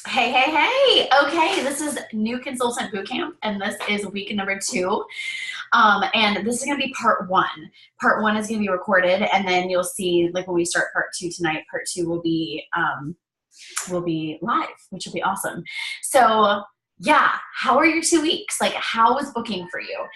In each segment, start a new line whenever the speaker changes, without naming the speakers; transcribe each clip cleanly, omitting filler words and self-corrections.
Hey, hey, hey. Okay, this is New Consultant Bootcamp, and this is week number 2. And this is going to be part 1. Part 1 is going to be recorded, and then you'll see, like when we start part 2 tonight, part 2 will be live, which will be awesome. So, yeah, how are your 2 weeks? Like, how was booking for you?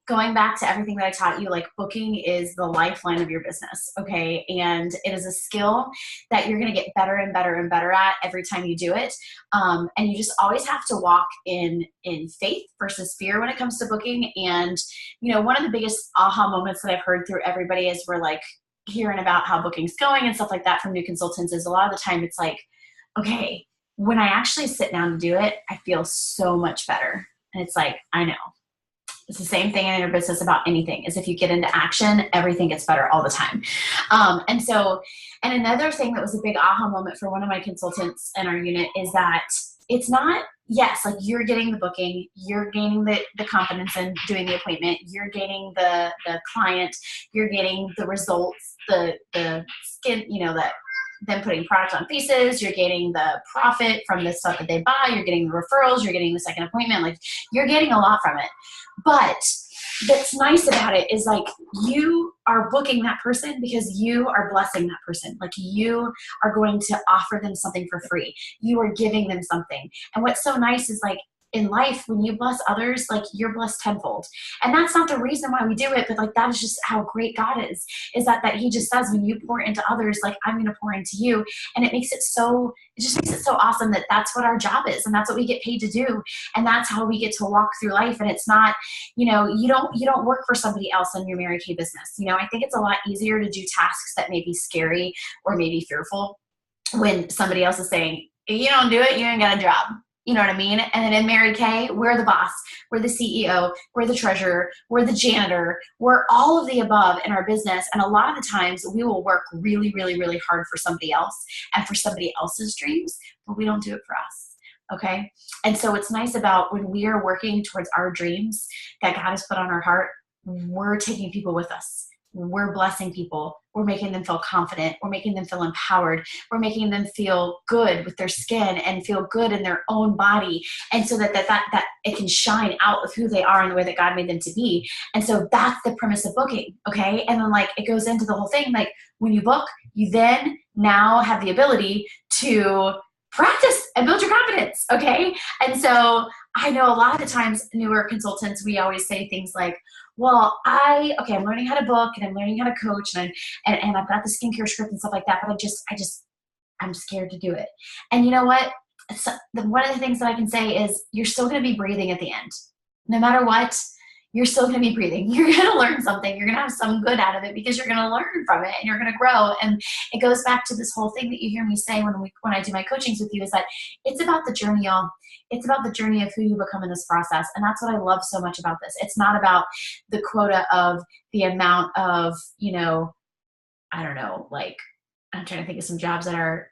Going back to everything that I taught you, like booking is the lifeline of your business, okay? And it is a skill that you're going to get better and better and better at every time you do it. And you just always have to walk in faith versus fear when it comes to booking. And one of the biggest aha moments that I've heard through everybody is we're like hearing about how booking's going and stuff like that from new consultants is a lot of the time it's like, okay, when I actually sit down to do it, I feel so much better. And it's like, I know. It's the same thing in your business about anything is if you get into action, everything gets better all the time. And another thing that was a big aha moment for one of my consultants in our unit is that it's not, yes, like you're getting the booking, you're gaining the confidence in doing the appointment, you're gaining the client, you're getting the results, the skin, that them putting product on faces, you're getting the profit from the stuff that they buy, you're getting the referrals, you're getting the second appointment, like you're getting a lot from it. But that's nice about it is like you are booking that person because you are blessing that person. Like you are going to offer them something for free. You are giving them something. And what's so nice is like in life, when you bless others, like you're blessed tenfold. And that's not the reason why we do it, but like that is just how great God is that he just says when you pour into others, like I'm going to pour into you. And it just makes it so awesome that that's what our job is. And that's what we get paid to do. And that's how we get to walk through life. And it's not, you don't work for somebody else in your Mary Kay business. I think it's a lot easier to do tasks that may be scary or maybe fearful when somebody else is saying, you don't do it, you ain't got a job. You know what I mean? And then in Mary Kay, we're the boss, we're the CEO, we're the treasurer, we're the janitor, we're all of the above in our business. And a lot of the times we will work really, really, really hard for somebody else and for somebody else's dreams, but we don't do it for us. Okay. And so it's nice about when we are working towards our dreams that God has put on our heart, we're taking people with us. We're blessing people. We're making them feel confident. We're making them feel empowered. We're making them feel good with their skin and feel good in their own body. And so that it can shine out of who they are in the way that God made them to be. And so that's the premise of booking. Okay. And then like it goes into the whole thing. Like when you book, you then now have the ability to practice and build your confidence. Okay. And so I know a lot of the times newer consultants, we always say things like, well, I'm learning how to book and I'm learning how to coach and I've got the skincare script and stuff like that, but I'm scared to do it. And you know what? One of the things that I can say is you're still going to be breathing at the end. No matter what, you're still going to be breathing. You're going to learn something. You're going to have some good out of it because you're going to learn from it and you're going to grow. And it goes back to this whole thing that you hear me say when I do my coachings with you is that it's about the journey, y'all. It's about the journey of who you become in this process. And that's what I love so much about this. It's not about the quota of the amount of, I don't know, like I'm trying to think of some jobs that our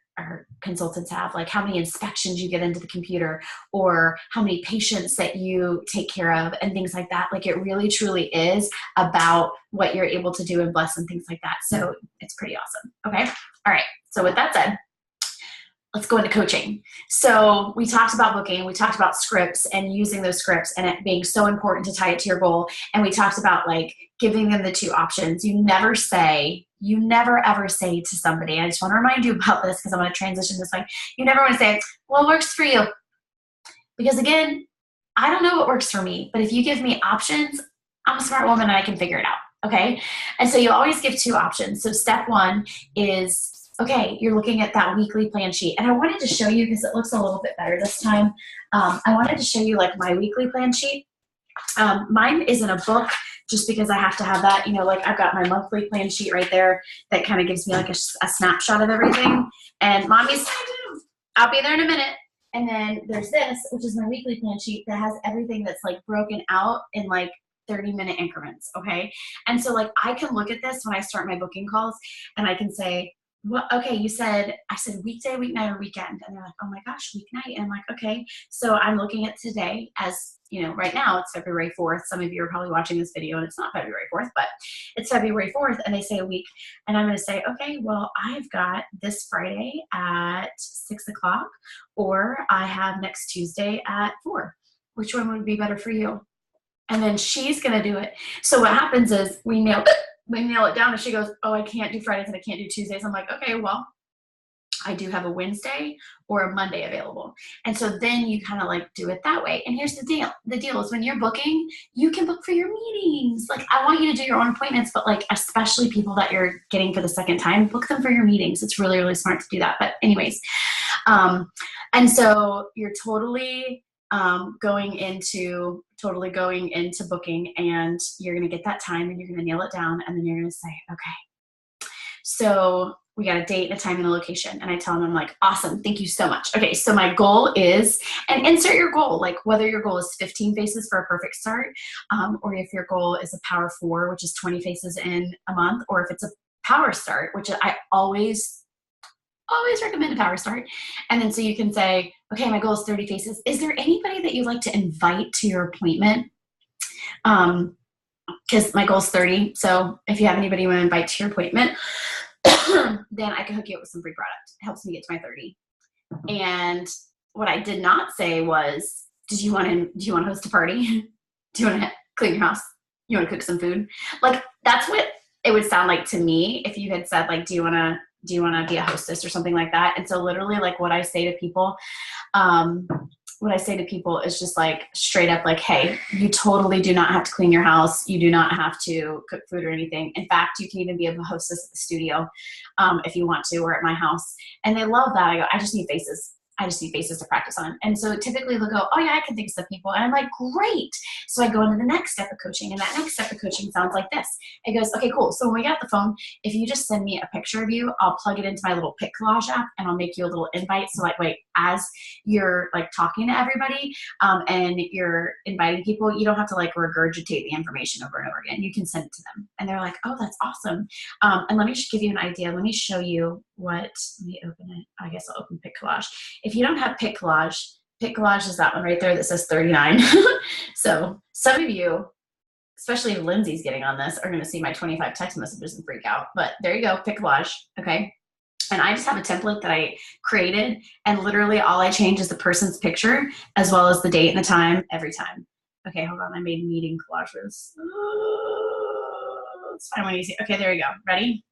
consultants have, like how many inspections you get into the computer or how many patients that you take care of and things like that. Like it really truly is about what you're able to do and bless and things like that. So it's pretty awesome. Okay. All right. So with that said, let's go into coaching. So we talked about booking, we talked about scripts and using those scripts and it being so important to tie it to your goal. And we talked about like giving them the 2 options. You never ever say to somebody, I just want to remind you about this because I'm going to transition this way. You never want to say, well, it works for you. Because again, I don't know what works for me, but if you give me options, I'm a smart woman and I can figure it out. Okay. And so you always give 2 options. So step 1 is, okay, you're looking at that weekly plan sheet. And I wanted to show you because it looks a little bit better this time. I wanted to show you like my weekly plan sheet. Mine is in a book just because I have to have that, like I've got my monthly plan sheet right there that kind of gives me like a snapshot of everything. And I'll be there in a minute. And then there's this, which is my weekly plan sheet that has everything that's like broken out in like 30-minute increments. Okay. And so like I can look at this when I start my booking calls and I can say, what, okay, you said, I said weekday, weeknight, or weekend. And they're like, oh my gosh, weeknight. And I'm like, okay. So I'm looking at today as, you know, right now it's February 4th. Some of you are probably watching this video and it's not February 4th, but it's February 4th and they say a week. And I'm going to say, okay, well, I've got this Friday at 6 o'clock, or I have next Tuesday at 4. Which one would be better for you? And then she's going to do it. So what happens is we nail it down, and she goes, oh, I can't do Fridays and I can't do Tuesdays. I'm like, okay, well, I do have a Wednesday or a Monday available. And so then you kind of like do it that way. And here's the deal. The deal is when you're booking, you can book for your meetings. Like, I want you to do your own appointments, but like, especially people that you're getting for the second time, book them for your meetings. It's really, really smart to do that. But anyways, and so you're totally going into booking, and you're going to get that time and you're going to nail it down. And then you're going to say, okay, so we got a date, a time, and a location. And I tell them, I'm like, awesome, thank you so much. Okay, so my goal is, and insert your goal, like whether your goal is 15 faces for a perfect start, or if your goal is a power 4, which is 20 faces in a month, or if it's a power start, which I always recommend a power start. And then so you can say, okay, my goal is 30 faces. Is there anybody that you'd like to invite to your appointment? Because my goal is 30. So if you have anybody you want to invite to your appointment, then I can hook you up with some free product. It helps me get to my 30. And what I did not say was, do you want to host a party? Do you want to clean your house? You want to cook some food? Like, that's what it would sound like to me if you had said, like, do you want to be a hostess or something like that? And so literally, like, what I say to people is just like straight up, like, hey, you totally do not have to clean your house. You do not have to cook food or anything. In fact, you can even be a hostess at the studio if you want to, or at my house. And they love that. I go, I just need faces. I just need faces to practice on. And so typically they'll go, oh yeah, I can think of some people. And I'm like, great. So I go into the next step of coaching, and that next step of coaching sounds like this. It goes, okay, cool. So when we get off the phone, if you just send me a picture of you, I'll plug it into my little pic collage app, and I'll make you a little invite. So like, wait, as you're like talking to everybody and you're inviting people, you don't have to like regurgitate the information over and over again. You can send it to them. And they're like, oh, that's awesome. And let me just give you an idea. Let me show you what, let me open it. I guess I'll open pic collage. If you don't have pic collage is that one right there that says 39. So some of you, especially if Lindsay's getting on this, are going to see my 25 text messages and freak out. But there you go, pic collage, okay? And I just have a template that I created, and literally all I change is the person's picture as well as the date and the time every time. Okay, hold on, I made meeting collages. Let's find one easy. Okay, there you go. Ready?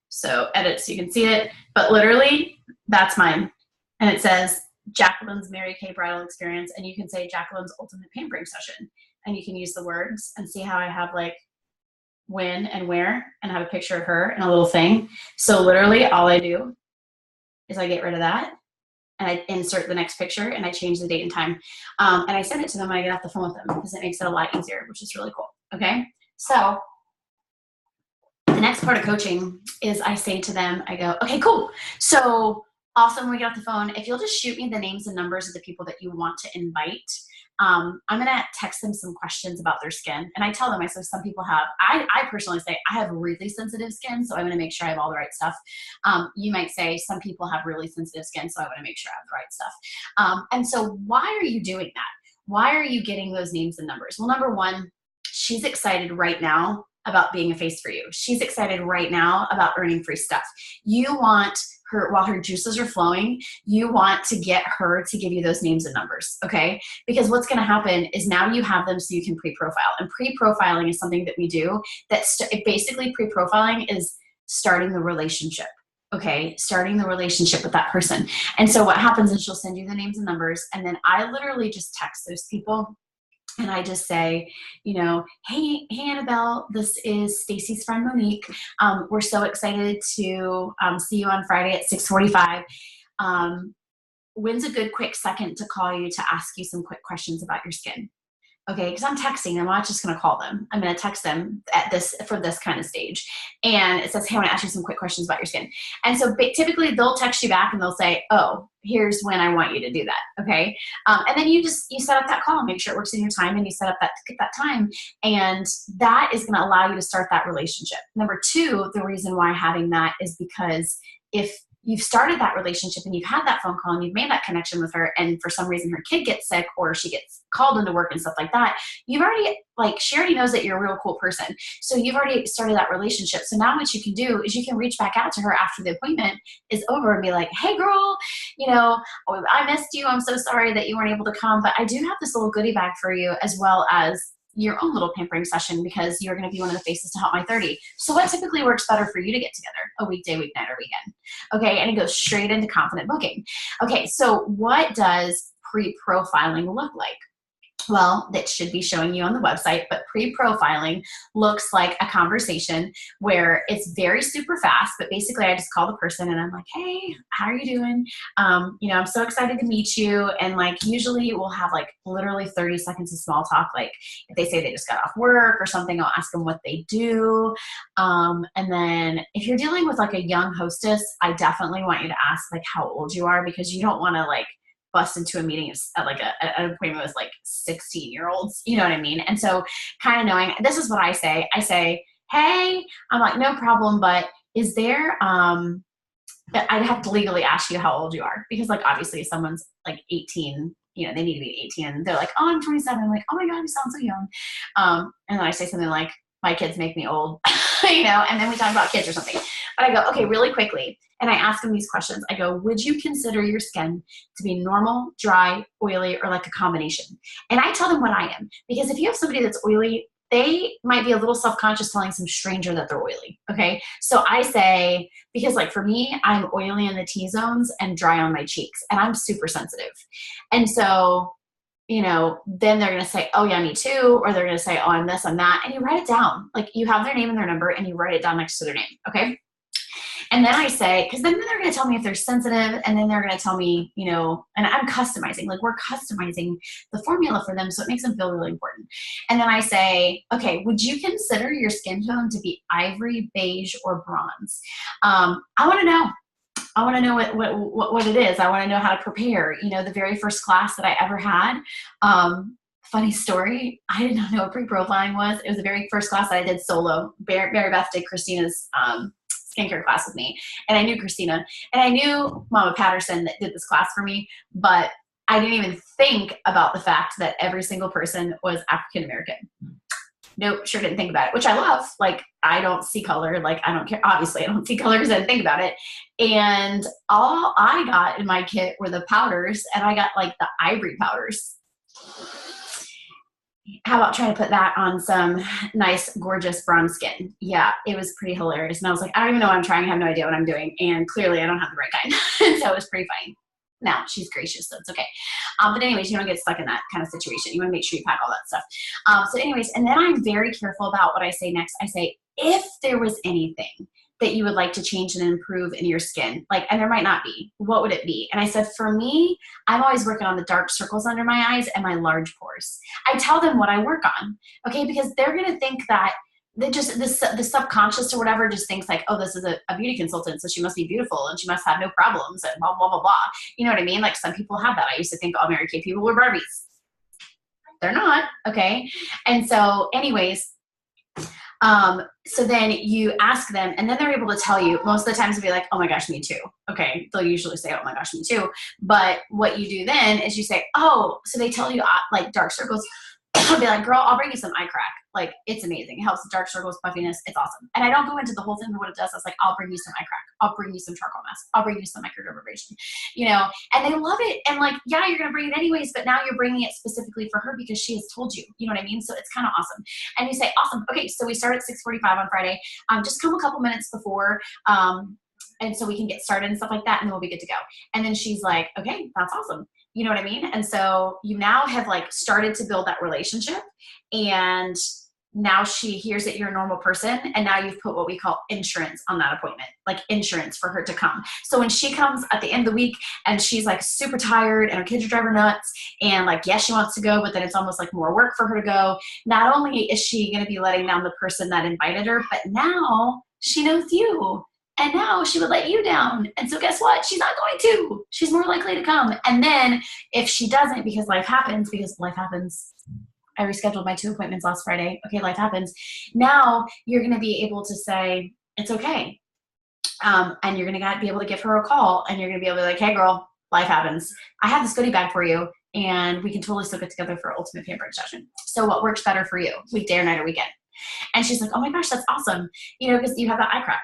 So edit so you can see it. But literally, that's mine. And it says Jacqueline's Mary Kay Bridal Experience, and you can say Jacqueline's Ultimate Pampering Session. And you can use the words and see how I have like when and where, and I have a picture of her and a little thing. So literally all I do is I get rid of that, and I insert the next picture, and I change the date and time. And I send it to them when I get off the phone with them, because it makes it a lot easier, which is really cool. Okay. So the next part of coaching is I say to them, I go, okay, cool. So awesome. When we get off the phone, if you'll just shoot me the names and numbers of the people that you want to invite, I'm going to text them some questions about their skin. And I tell them, I say, some people have, I personally say, I have really sensitive skin, so I want to make sure I have all the right stuff. You might say some people have really sensitive skin, so I want to make sure I have the right stuff. And so why are you doing that? Why are you getting those names and numbers? Well, number one, she's excited right now about being a face for you. She's excited right now about earning free stuff. You want her, while her juices are flowing, you want to get her to give you those names and numbers, okay? Because what's gonna happen is now you have them so you can pre-profile. And pre-profiling is something that we do that's basically pre-profiling is starting the relationship. Okay, starting the relationship with that person. And so what happens is she'll send you the names and numbers, and then I literally just text those people. And I just say, you know, hey Annabelle, this is Stacy's friend Monique. We're so excited to see you on Friday at 6:45. When's a good quick second to call you to ask you some quick questions about your skin? Okay, because I'm texting. I'm not just going to call them. I'm going to text them for this kind of stage. And it says, hey, I want to ask you some quick questions about your skin. And so typically they'll text you back and they'll say, oh, here's when I want you to do that. Okay. And then you set up that call, make sure it works in your time, and you set up that time. And that is going to allow you to start that relationship. Number two, the reason why having that is because if you've started that relationship and you've had that phone call and you've made that connection with her, and for some reason her kid gets sick or she gets called into work and stuff like that, you've already, like, she already knows that you're a real cool person. So you've already started that relationship. So now what you can do is you can reach back out to her after the appointment is over and be like, hey girl, I missed you. I'm so sorry that you weren't able to come, but I do have this little goodie bag for you, as well as your own little pampering session, because you're going to be one of the faces to Help My 30. So what typically works better for you to get together? A weekday, weeknight, or weekend? Okay, and it goes straight into confident booking. Okay, so what does pre-profiling look like? Well, that should be showing you on the website, but pre-profiling looks like a conversation where it's very super fast, but basically I just call the person and I'm like, hey, how are you doing? I'm so excited to meet you. And like, usually we'll have like literally 30 seconds of small talk. Like if they say they just got off work or something, I'll ask them what they do. And then if you're dealing with like a young hostess, I definitely want you to ask like how old you are, because you don't want to like bust into a meeting at like an appointment with like 16-year-olds, you know what I mean? And so kind of knowing, this is what I say, hey, I'm like, no problem, but is there, I'd have to legally ask you how old you are, because like, obviously if someone's like 18, they need to be 18 and they're like, oh, I'm 27. I'm like, oh my God, you sound so young. And then I say something like, my kids make me old, and then we talk about kids or something. But I go, okay, really quickly. And I ask them these questions. I go, would you consider your skin to be normal, dry, oily, or like a combination? And I tell them what I am. Because if you have somebody that's oily, they might be a little self-conscious telling some stranger that they're oily, okay? So I say, because like for me, I'm oily in the T-zones and dry on my cheeks, and I'm super sensitive. And so then they're going to say, oh yeah, me too. Or they're going to say, oh, I'm this, I'm that. And you write it down. Like you have their name and their number and you write it down next to their name. Okay. And then I say, because then they're going to tell me if they're sensitive, and then they're going to tell me, and I'm customizing, like we're customizing the formula for them. So it makes them feel really important. And then I say, okay, would you consider your skin tone to be ivory, beige, or bronze? I want to know. I want to know what it is. I want to know how to prepare. The very first class that I ever had, funny story, I did not know what pre-profiling was. It was the very first class that I did solo. Mary Beth did Christina's skincare class with me. And I knew Christina. And I knew Mama Patterson that did this class for me. But I didn't even think about the fact that every single person was African American. Nope, sure didn't think about it, which I love. Like, I don't see color. Like, I don't care. Obviously, I don't see color because I didn't think about it. And all I got in my kit were the powders, and I got, like, the ivory powders. How about trying to put that on some nice, gorgeous bronze skin? Yeah, it was pretty hilarious. And I was like, I don't even know what I'm trying. I have no idea what I'm doing. And clearly, I don't have the right kind. So it was pretty funny. Now, she's gracious, so it's okay. But anyways, you don't get stuck in that kind of situation. You want to make sure you pack all that stuff. So anyways, and then I'm very careful about what I say next. I say, if there was anything that you would like to change and improve in your skin, like, and there might not be, what would it be? And I said, for me, I'm always working on the dark circles under my eyes and my large pores. I tell them what I work on, okay? Because they're going to think that they just, the subconscious or whatever just thinks like, oh, this is a beauty consultant, so she must be beautiful and she must have no problems and blah, blah, blah, blah. You know what I mean? Like some people have that. I used to think all Mary Kay people were Barbies. They're not, okay? And so anyways, so then you ask them, and then they're able to tell you. Most of the times they'll be like, oh my gosh, me too. Okay, they'll usually say, oh my gosh, me too. But what you do then is you say, oh, so they tell you like dark circles. I'll be like, girl, I'll bring you some eye crack. Like, it's amazing. It helps with dark circles, puffiness. It's awesome. And I don't go into the whole thing of what it does. I was like, I'll bring you some eye crack. I'll bring you some charcoal mask. I'll bring you some microdermabrasion. And they love it. And like, yeah, you're going to bring it anyways, but now you're bringing it specifically for her because she has told you. You know what I mean? So it's kind of awesome. And you say, awesome. Okay, so we start at 6:45 on Friday. Just come a couple minutes before. And so we can get started and stuff like that, and then we'll be good to go. And then she's like, okay, that's awesome. You know what I mean? And so you now have like started to build that relationship, and now she hears that you're a normal person, and now you've put what we call insurance on that appointment, like insurance for her to come. So when she comes at the end of the week and she's like super tired and her kids are driving her nuts and like, yes, she wants to go, but then it's almost like more work for her to go. Not only is she going to be letting down the person that invited her, but now she knows you. And now she would let you down. And so guess what? She's not going to. She's more likely to come. And then if she doesn't, because life happens, I rescheduled my 2 appointments last Friday. Okay, life happens. Now you're going to be able to say, it's okay. And you're going to be able to give her a call, and you're going to be able to be like, hey girl, life happens. I have this goodie bag for you, and we can totally still get together for ultimate pampering session. So what works better for you, weekday or night or weekend? And she's like, oh my gosh, that's awesome. You know, because you have that eye crack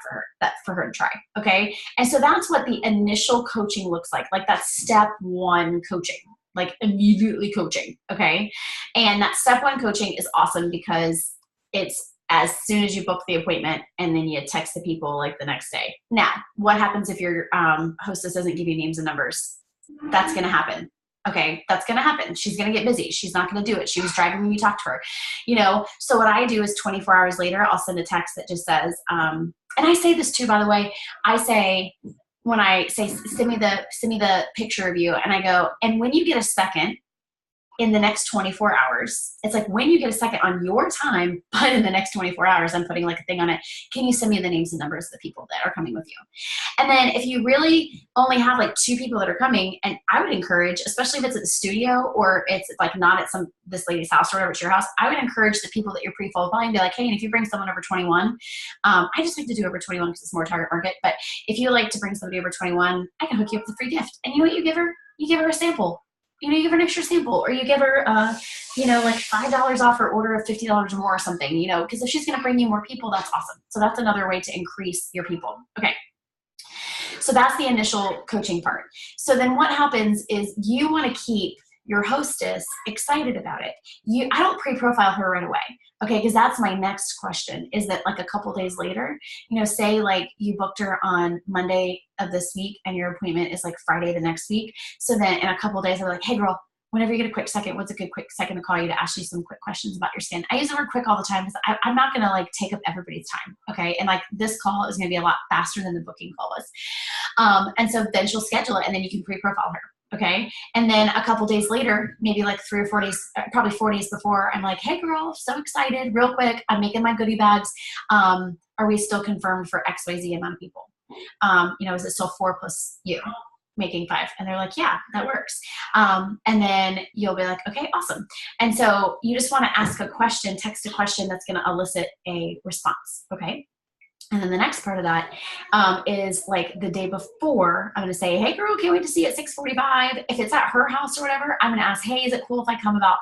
for her to try. Okay. And so that's what the initial coaching looks like that step one coaching, like immediately coaching. Okay. And that step one coaching is awesome because it's as soon as you book the appointment, and then you text the people like the next day. Now, what happens if your hostess doesn't give you names and numbers? That's going to happen. Okay, that's going to happen. She's going to get busy. She's not going to do it. She was driving when you talked to her, you know? So what I do is 24 hours later, I'll send a text that just says, and I say this too, by the way, I say, when I say, send me the picture of you, and I go, and when you get a second in the next 24 hours, it's like when you get a second on your time, but in the next 24 hours, I'm putting like a thing on it. Can you send me the names and numbers of the people that are coming with you? And then if you really only have like 2 people that are coming, and I would encourage, especially if it's at the studio or it's like not at this lady's house or whatever, it's your house, I would encourage the people that you're pre-qualifying, be like, hey, and if you bring someone over 21, I just like to do over 21 because it's more target market. But if you like to bring somebody over 21, I can hook you up with a free gift. And you know what you give her? You give her a sample. You know, you give her an extra sample, or you give her, you know, like $5 off her order of $50 or more or something, you know, because if she's going to bring you more people, that's awesome. So that's another way to increase your people. Okay. So that's the initial coaching part. So then what happens is you want to keep your hostess excited about it. I don't pre-profile her right away. Okay, because that's my next question, is that like a couple days later, you know, say like you booked her on Monday of this week and your appointment is like Friday the next week. So then in a couple days, I'm like, hey girl, whenever you get a quick second, what's a good quick second to call you to ask you some quick questions about your skin? I use the word quick all the time because I'm not going to like take up everybody's time. Okay. And like this call is going to be a lot faster than the booking call was. And so then she'll schedule it, and then you can pre-profile her. Okay. And then a couple days later, maybe like 3 or 4 days, probably 4 days before, I'm like, hey girl, so excited, real quick. I'm making my goodie bags. Are we still confirmed for XYZ amount of people? You know, is it still 4 plus you making 5? And they're like, yeah, that works. And then you'll be like, okay, awesome. And so you just want to ask a question, text a question that's going to elicit a response. Okay. And then the next part of that is like the day before, I'm going to say, hey girl, can't wait to see you at 6:45. If it's at her house or whatever, I'm going to ask, hey, is it cool if I come about,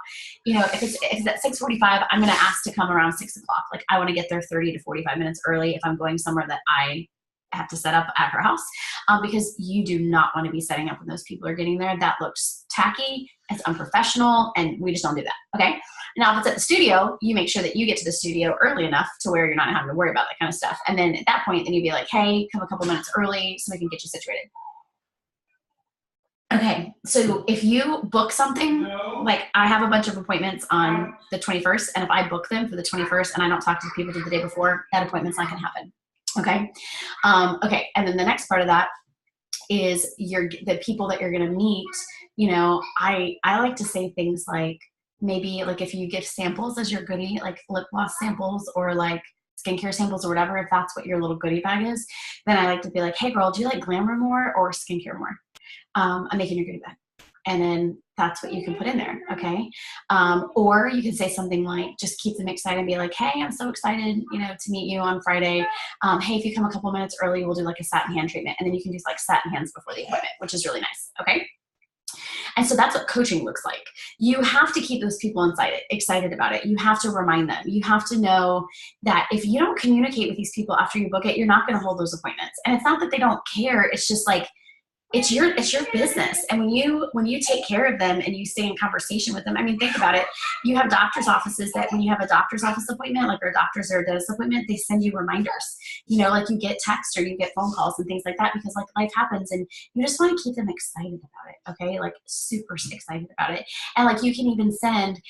you know, if it's at 6:45, I'm going to ask to come around 6 o'clock. Like I want to get there 30 to 45 minutes early if I'm going somewhere that I have to set up at her house, because you do not want to be setting up when those people are getting there. That looks tacky, it's unprofessional, and we just don't do that. Okay. Now, if it's at the studio, you make sure that you get to the studio early enough to where you're not having to worry about that kind of stuff. And then at that point, then you'd be like, hey, come a couple minutes early so we can get you situated. Okay, so if you book something, like I have a bunch of appointments on the 21st, and if I book them for the 21st and I don't talk to the people the day before, that appointment's not going to happen. Okay. Okay. And then the next part of that is the people that you're going to meet. You know, I like to say things like, maybe like if you give samples as your goodie, like lip gloss samples or like skincare samples or whatever, if that's what your little goodie bag is, then I like to be like, hey girl, do you like glamour more or skincare more? I'm making your goodie bag. And then that's what you can put in there. Okay. Or you can say something like, just keep them excited and be like, hey, I'm so excited, you know, to meet you on Friday. Hey, if you come a couple minutes early, we'll do like a satin hand treatment. And then you can do like satin hands before the appointment, which is really nice. Okay. And so that's what coaching looks like. You have to keep those people excited about it. You have to remind them. You have to know that if you don't communicate with these people after you book it, you're not going to hold those appointments. And it's not that they don't care. It's just like, it's your business. And when you take care of them and you stay in conversation with them, I mean, think about it. You have doctor's offices that when you have a doctor's office appointment, like a doctor's or a dentist appointment, they send you reminders, you know, like you get text or you get phone calls and things like that, because like life happens and you just want to keep them excited about it. Okay. Like super excited about it. And like, you can even send,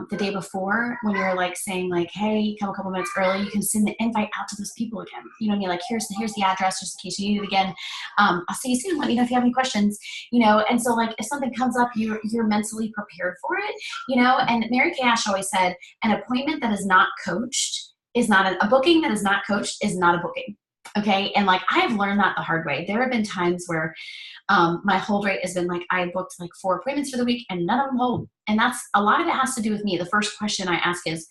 the day before when you're like saying like, hey, come a couple minutes early, you can send the invite out to those people again. You know what I mean? Like, here's the address just in case you need it again. I'll see you soon. Let me know if you have any questions, you know? And so like, if something comes up, you're mentally prepared for it, you know? And Mary Kay Ash always said, an appointment that is not coached is not a booking that is not coached is not a booking. Okay. And like, I've learned that the hard way. There have been times where my hold rate has been like, I booked like 4 appointments for the week and none of them hold. And that's a lot of it has to do with me. The first question I ask is,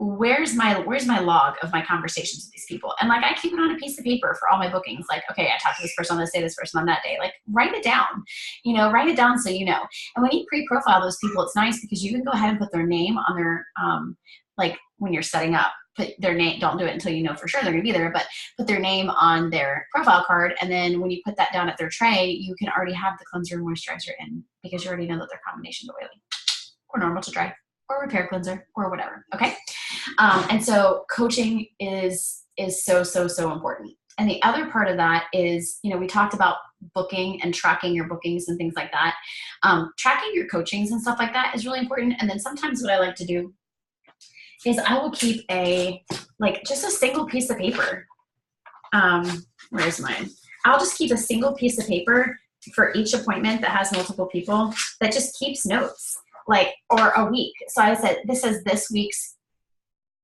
where's my log of my conversations with these people? And like, I keep it on a piece of paper for all my bookings. Like, okay, I talked to this person on this day, this person on that day. Like, write it down, write it down so you know. And when you pre-profile those people, it's nice because you can go ahead and put their name on their, like when you're setting up, put their name, don't do it until you know for sure they're gonna be there, but put their name on their profile card. And then when you put that down at their tray, you can already have the cleanser and moisturizer in because you already know that they're combination to oily or normal to dry or repair cleanser or whatever, okay? And so coaching is so, so, so important. And the other part of that is, we talked about booking and tracking your bookings and things like that. Tracking your coachings and stuff like that is really important. And then sometimes what I like to do is I will keep just a single piece of paper. Where's mine? I'll just keep a single piece of paper for each appointment that has multiple people that just keeps notes, or a week. So I said, this is this week's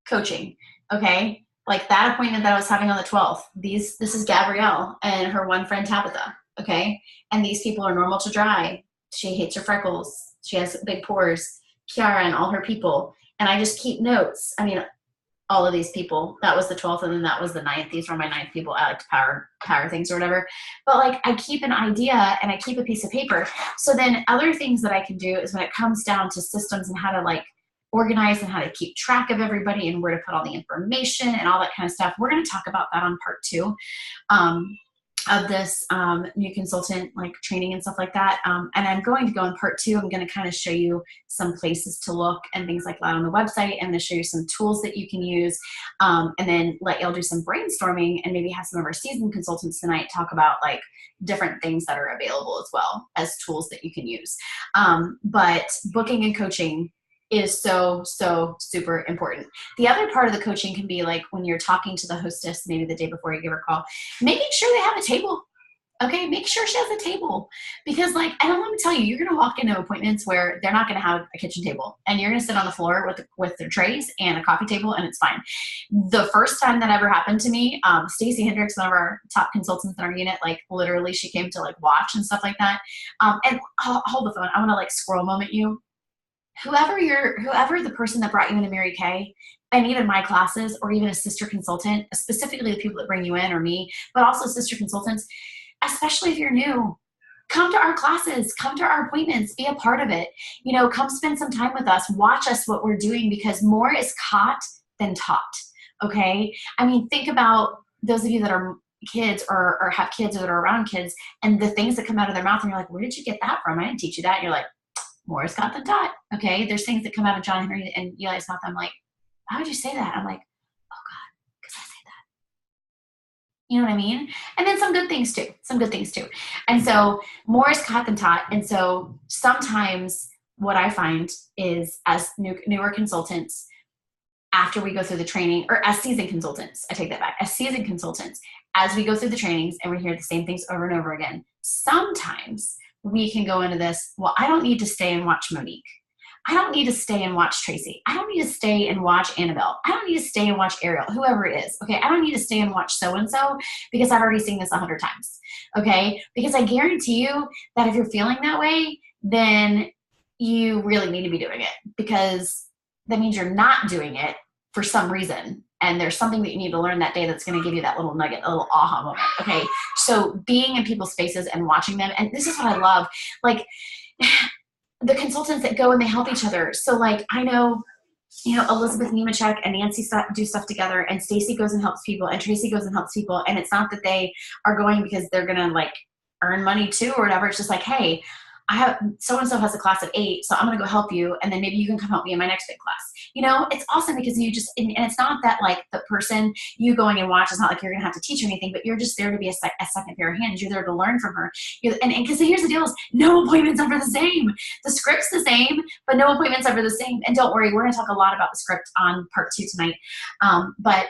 coaching, okay? Like that appointment that I was having on the 12th, this is Gabrielle and her one friend Tabitha, okay? And these people are normal to dry. She hates her freckles. She has big pores. Kiara and all her people. And I just keep notes. I mean, all of these people, that was the 12th and then that was the 9th. These were my 9th people. I like to power things or whatever. But like I keep an idea and I keep a piece of paper. So then other things that I can do is when it comes down to systems and how to organize and how to keep track of everybody and where to put all the information and all that kind of stuff. We're going to talk about that on part 2 of this new consultant training and stuff like that. And I'm going to go in part 2. I'm going to kind of show you some places to look and things like that on the website. I'm going to show you some tools that you can use, and then let y'all do some brainstorming and maybe have some of our seasoned consultants tonight talk about different things that are available as well as tools that you can use. But booking and coaching is so, so super important. The other part of the coaching can be when you're talking to the hostess, maybe the day before you give her a call, making sure they have a table. Okay, make sure she has a table because and let me tell you, you're going to walk into appointments where they're not going to have a kitchen table and you're going to sit on the floor with their trays and a coffee table and it's fine. The first time that ever happened to me, Stacy Hendricks, one of our top consultants in our unit, literally she came to watch and stuff like that. And hold the phone. I want to squirrel moment you. Whoever the person that brought you into Mary Kay, and even my classes, or even a sister consultant, specifically the people that bring you in or me, but also sister consultants, especially if you're new, come to our classes, come to our appointments, be a part of it. Come spend some time with us, watch us what we're doing because more is caught than taught. Okay. I mean, think about those of you that are kids or have kids or that are around kids and the things that come out of their mouth and you're like, where did you get that from? I didn't teach you that. And you're like, more is got than taught. Okay. There's things that come out of John Henry and Eli's mouth. I'm like, how would you say that? I'm like, oh God, because I say that. You know what I mean? And then some good things too. And so more is caught than taught. And so sometimes what I find is as newer consultants, after we go through the training, or as seasoned consultants, I take that back, as seasoned consultants, as we go through the trainings and we hear the same things over and over again, sometimes we can go into this, well, I don't need to stay and watch Monique. I don't need to stay and watch Tracy. I don't need to stay and watch Annabelle. I don't need to stay and watch Ariel, whoever it is. Okay, I don't need to stay and watch so-and-so because I've already seen this 100 times. Okay, because I guarantee you that if you're feeling that way, then you really need to be doing it because that means you're not doing it for some reason. And there's something that you need to learn that day that's going to give you that little nugget, a little aha moment. Okay. So being in people's faces and watching them. And this is what I love. The consultants that go and they help each other. So I know, Elizabeth Nemechek and Nancy do stuff together and Stacy goes and helps people and Tracy goes and helps people. And it's not that they are going because they're going to earn money too or whatever. It's just hey, I have so-and-so has a class of 8, so I'm going to go help you. And then maybe you can come help me in my next big class. It's awesome because you just, and it's not that the person you going and watch is not you're going to have to teach her anything, but you're just there to be a second pair of hands. You're there to learn from her. And because here's the deal is no appointment's ever the same. The script's the same, but no appointment's ever the same. And don't worry, we're going to talk a lot about the script on part 2 tonight. But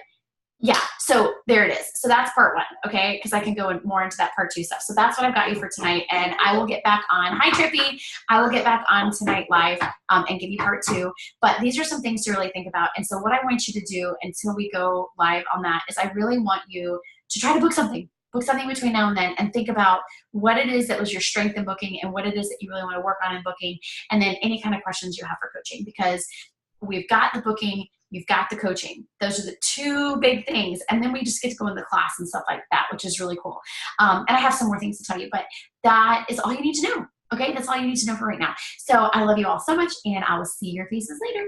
yeah, so there it is. So that's part 1, okay? Because I can go more into that part 2 stuff. So that's what I've got you for tonight. And I will get back on. Hi, Trippy. I will get back on tonight live and give you part 2. But these are some things to really think about. And so what I want you to do until we go live on that is I really want you to try to book something. Book something between now and then and think about what it is that was your strength in booking and what it is that you really want to work on in booking. And then any kind of questions you have for coaching because we've got the booking you've got the coaching. Those are the two big things. And then we just get to go in the class and stuff like that, which is really cool. And I have some more things to tell you, but that is all you need to know. Okay, that's all you need to know for right now. So I love you all so much, and I will see your faces later.